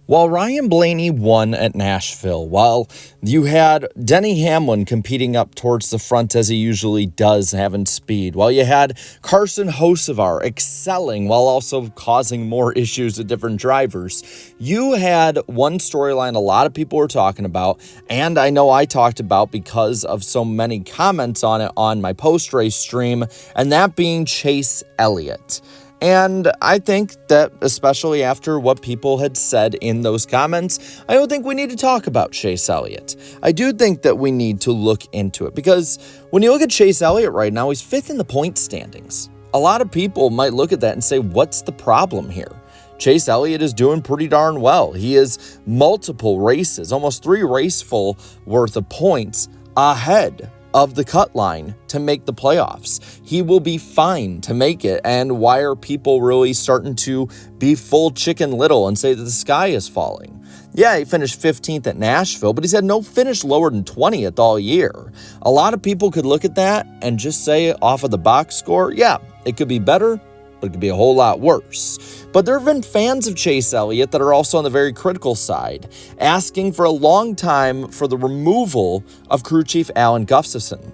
While Ryan Blaney won at Nashville, while you had Denny Hamlin competing up towards the front as he usually does, having speed, while you had Carson Hocevar excelling while also causing more issues with different drivers, you had one storyline a lot of people were talking about, and I know I talked about because of so many comments on it on my post-race stream, and that being Chase Elliott. And I think that, especially after what people had said in those comments, I don't think we need to talk about Chase Elliott. I do think that we need to look into it, because when you look at Chase Elliott right now, he's fifth in the point standings. A lot of people might look at that and say, what's the problem here? Chase Elliott is doing pretty darn well. He is multiple races, almost 3 raceful worth of points ahead of the cut line to make the playoffs. He will be fine to make it. And why are people really starting to be full Chicken Little and say that the sky is falling? Yeah, he finished 15th at Nashville, but he's had no finish lower than 20th all year. A lot of people could look at that and just say off of the box score, yeah, it could be better, but it could be a whole lot worse. But there have been fans of Chase Elliott that are also on the very critical side, asking for a long time for the removal of crew chief Alan Gustafson.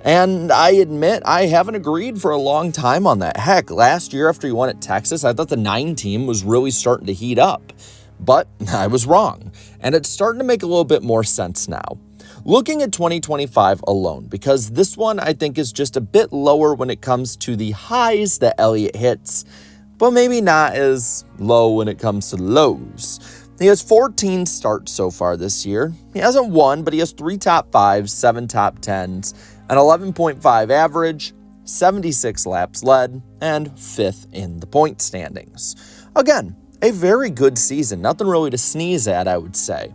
And I admit I haven't agreed for a long time on that. Heck, last year after he won at Texas, I thought the 9 team was really starting to heat up. But I was wrong, and it's starting to make a little bit more sense now. Looking at 2025 alone, because this one I think is just a bit lower when it comes to the highs that Elliott hits, but maybe not as low when it comes to lows. He has 14 starts so far this year. He hasn't won, but he has 3 top 5s, 7 top 10s, an 11.5 average, 76 laps led, and 5th in the point standings. Again, a very good season. Nothing really to sneeze at, I would say.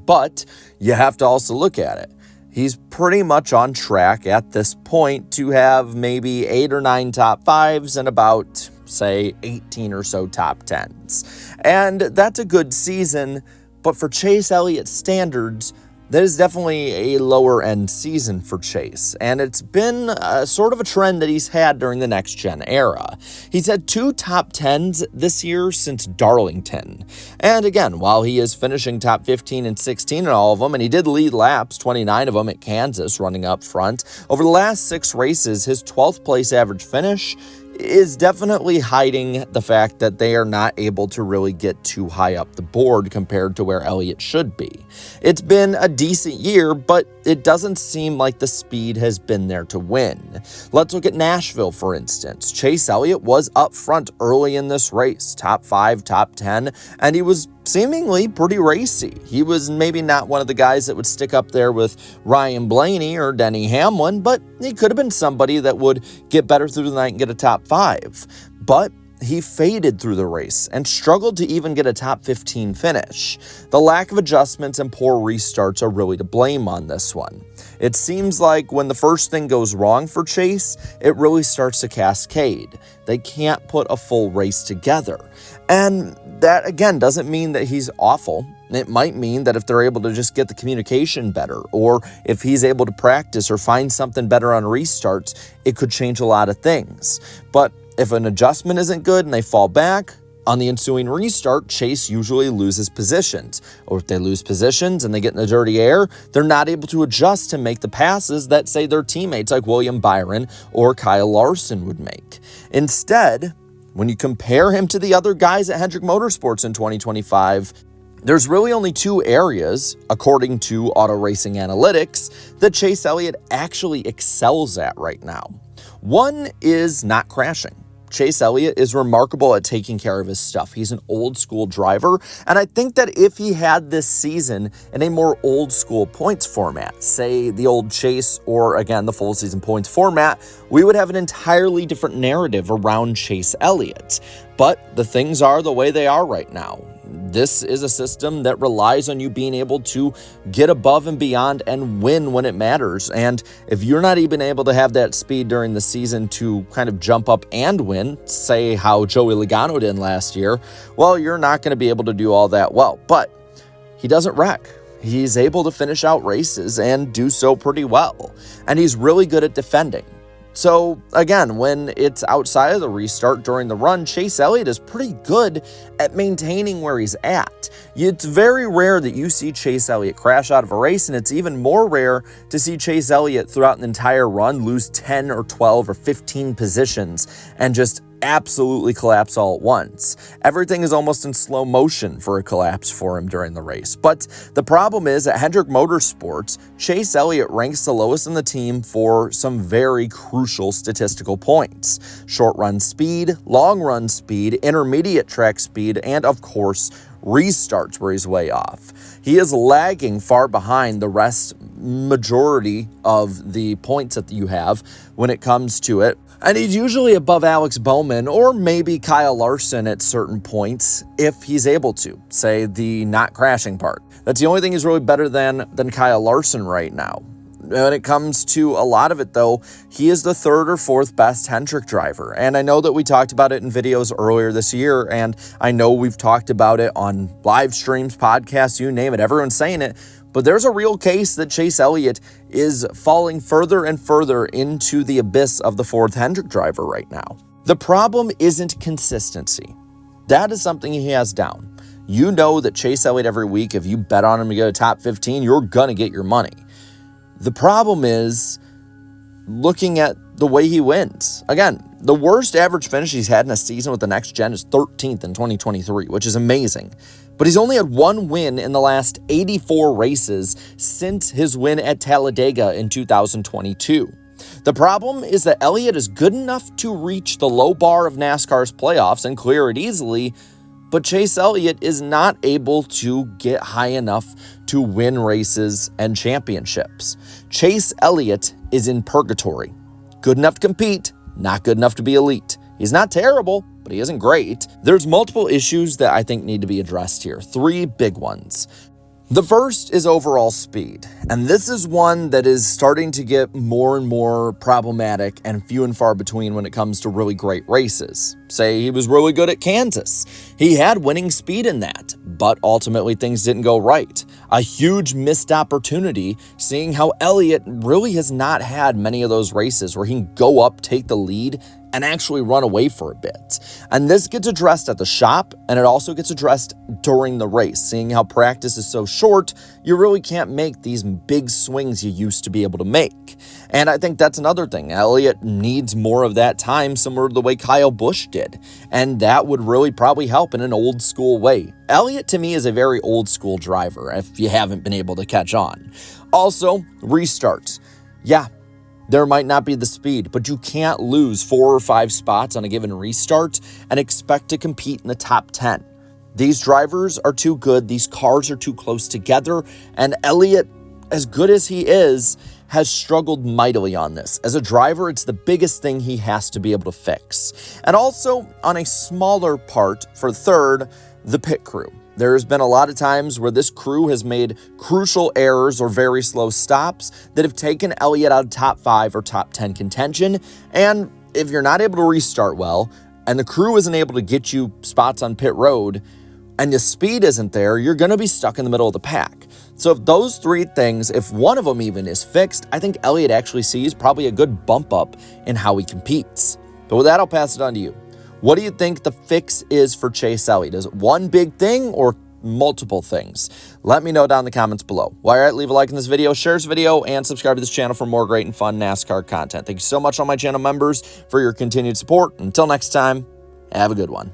But you have to also look at it. He's pretty much on track at this point to have maybe 8 or 9 top 5s and about, say, 18 or so top 10s. And that's a good season, but for Chase Elliott standards, that is definitely a lower end season for Chase, and it's been sort of a trend that he's had during the next gen era. He's had 2 top 10s this year since Darlington. And again, while he is finishing top 15 and 16 in all of them, and he did lead laps, 29 of them at Kansas running up front, over the last 6 races, his 12th place average finish is definitely hiding the fact that they are not able to really get too high up the board compared to where Elliott should be. It's been a decent year, but it doesn't seem like the speed has been there to win. Let's look at Nashville, for instance. Chase Elliott was up front early in this race, top 5, top 10, and he was seemingly pretty racy. He was maybe not one of the guys that would stick up there with Ryan Blaney or Denny Hamlin, but he could have been somebody that would get better through the night and get a top 5. But he faded through the race and struggled to even get a top 15 finish. The lack of adjustments and poor restarts are really to blame on this one. It seems like when the first thing goes wrong for Chase, it really starts to cascade. They can't put a full race together. And that, again, doesn't mean that he's awful. It might mean that if they're able to just get the communication better, or if he's able to practice or find something better on restarts, it could change a lot of things. But if an adjustment isn't good and they fall back, on the ensuing restart, Chase usually loses positions. Or if they lose positions and they get in the dirty air, they're not able to adjust to make the passes that, say, their teammates like William Byron or Kyle Larson would make. Instead, when you compare him to the other guys at Hendrick Motorsports in 2025, there's really only 2 areas, according to Auto Racing Analytics, that Chase Elliott actually excels at right now. One is not crashing. Chase Elliott is remarkable at taking care of his stuff. He's an old school driver, and I think that if he had this season in a more old school points format, say the old Chase or again the full season points format, we would have an entirely different narrative around Chase Elliott. But the things are the way they are right now. This is a system that relies on you being able to get above and beyond and win when it matters. And if you're not even able to have that speed during the season to kind of jump up and win, say how Joey Logano did last year, well, you're not going to be able to do all that well. But he doesn't wreck. He's able to finish out races and do so pretty well. And he's really good at defending. So again, when it's outside of the restart during the run, Chase Elliott is pretty good at maintaining where he's at. It's very rare that you see Chase Elliott crash out of a race, and it's even more rare to see Chase Elliott throughout an entire run lose 10 or 12 or 15 positions and just absolutely collapse all at once. Everything is almost in slow motion for a collapse for him during the race. But the problem is at Hendrick Motorsports, Chase Elliott ranks the lowest in the team for some very crucial statistical points: short run speed, long run speed, intermediate track speed, and of course, restarts where he's way off. He is lagging far behind the majority of the points that you have when it comes to it. And he's usually above Alex Bowman or maybe Kyle Larson at certain points if he's able to, say the not crashing part. That's the only thing he's really better than Kyle Larson right now. When it comes to a lot of it, though, he is the third or fourth best Hendrick driver. And I know that we talked about it in videos earlier this year, and I know we've talked about it on live streams, podcasts, you name it. Everyone's saying it. But there's a real case that Chase Elliott is falling further and further into the abyss of the fourth Hendrick driver right now. The problem isn't consistency. That is something he has down. You know that Chase Elliott every week, if you bet on him to go to top 15, you're going to get your money. The problem is looking at the way he wins. Again, the worst average finish he's had in a season with the next gen is 13th in 2023, which is amazing. But he's only had one win in the last 84 races since his win at Talladega in 2022. The problem is that Elliott is good enough to reach the low bar of NASCAR's playoffs and clear it easily, but Chase Elliott is not able to get high enough to win races and championships. Chase Elliott is in purgatory. Good enough to compete, not good enough to be elite. He's not terrible, but he isn't great. There's multiple issues that I think need to be addressed here. Three big ones. The first is overall speed, and this is one that is starting to get more and more problematic and few and far between when it comes to really great races. Say he was really good at Kansas. He had winning speed in that, but ultimately things didn't go right. A huge missed opportunity, seeing how Elliott really has not had many of those races where he can go up, take the lead, and actually run away for a bit. And this gets addressed at the shop, and it also gets addressed during the race. Seeing how practice is so short, you really can't make these big swings you used to be able to make. And I think that's another thing. Elliott needs more of that time, similar to the way Kyle Busch did. And that would really probably help in an old school way. Elliott, to me, is a very old school driver, if you haven't been able to catch on. Also, restarts. Yeah, there might not be the speed, but you can't lose 4 or 5 spots on a given restart and expect to compete in the top 10. These drivers are too good, these cars are too close together, and Elliott, as good as he is, has struggled mightily on this. As a driver, it's the biggest thing he has to be able to fix. And also, on a smaller part, for third, the pit crew. There's been a lot of times where this crew has made crucial errors or very slow stops that have taken Elliott out of top 5 or top 10 contention. And if you're not able to restart well, and the crew isn't able to get you spots on pit road, and the speed isn't there, you're going to be stuck in the middle of the pack. So if those three things, if one of them even is fixed, I think Elliott actually sees probably a good bump up in how he competes. But with that, I'll pass it on to you. What do you think the fix is for Chase Elliott? Is it one big thing or multiple things? Let me know down in the comments below. All right, leave a like in this video, share this video, and subscribe to this channel for more great and fun NASCAR content. Thank you so much, all my channel members, for your continued support. Until next time, have a good one.